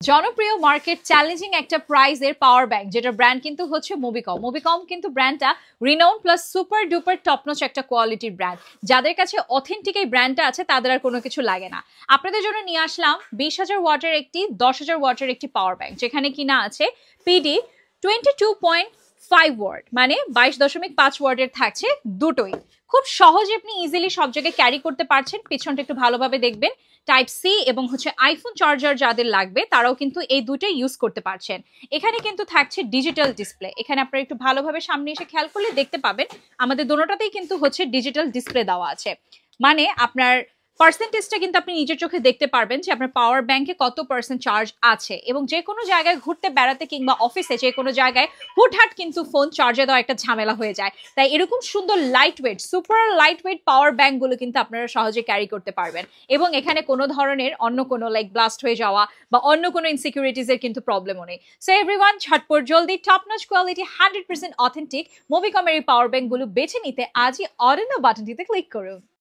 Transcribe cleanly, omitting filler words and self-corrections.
জনপ্রিয় market challenging একটা প্রাইজের পাওয়ার ব্যাংক যেটা ব্র্যান্ড কিন্তু হচ্ছে মুবিকম। মুবিকম কিন্তু ব্র্যান্ডটা renown plus super duper topnotch একটা কোয়ালিটির ব্র্যান্ড। যাদের কাছে অথেন্টিক এই ব্র্যান্ডটা আছে তাদের আর কোনো কিছু লাগে না। আপনাদের জন্য নিয়ে আসলাম 20,000 ওয়াটের একটি 10,000 ওয়াটের একটি পাওয়ার ব্যাংক, যেখানে কিনা আছে পিডি 22.5 ওয়াট, মানে 22.5 ওয়াটের থাকছে দুটোই। খুব সহজে আপনি ইজিলি সব জায়গায় ক্যারি করতে পারছেন। পিছনটা একটু ভালোভাবে দেখবেন, টাইপ সি এবং হচ্ছে আইফোন চার্জার যাদের লাগবে তারাও কিন্তু এই দুটোই ইউজ করতে পারছেন। এখানে কিন্তু থাকছে ডিজিটাল ডিসপ্লে। এখানে আপনারা একটু ভালোভাবে সামনে এসে খেয়াল করলে দেখতে পাবেন আমাদের দোনোটাতেই কিন্তু হচ্ছে ডিজিটাল ডিসপ্লে দেওয়া আছে। মানে আপনার পার্সেন্টেজটা কিন্তু আপনি নিজের চোখে দেখতে পারবেন যে আপনার পাওয়ার ব্যাংকে কত পার্সেন্ট চার্জ আছে, এবং যে কোনো জায়গায় ঘুরতে বেড়াতে কিংবা অফিসে যে কোনো জায়গায় হুটহাট কিন্তু ফোন চার্জে দেওয়া একটা ঝামেলা হয়ে যায়। তাই এরকম সুন্দর light weight, super light weight power ব্যাংকগুলো কিন্তু আপনারা সহজে ক্যারি করতে পারবেন। এবং এখানে কোনো ধরনের অন্য কোনো লাইক ব্লাস্ট হয়ে যাওয়া বা অন্য কোনো ইনসিকিউরিটিজের কিন্তু প্রবলেমও নেই। সো এভরিওয়ান, ঝটপট জলদি টপ নচ কোয়ালিটি 100% অথেন্টিক মুবিকমের এই পাওয়ার ব্যাংকগুলো বেছে নিতে আজই অর্ডার নাও বাটনটিতে ক্লিক করুন।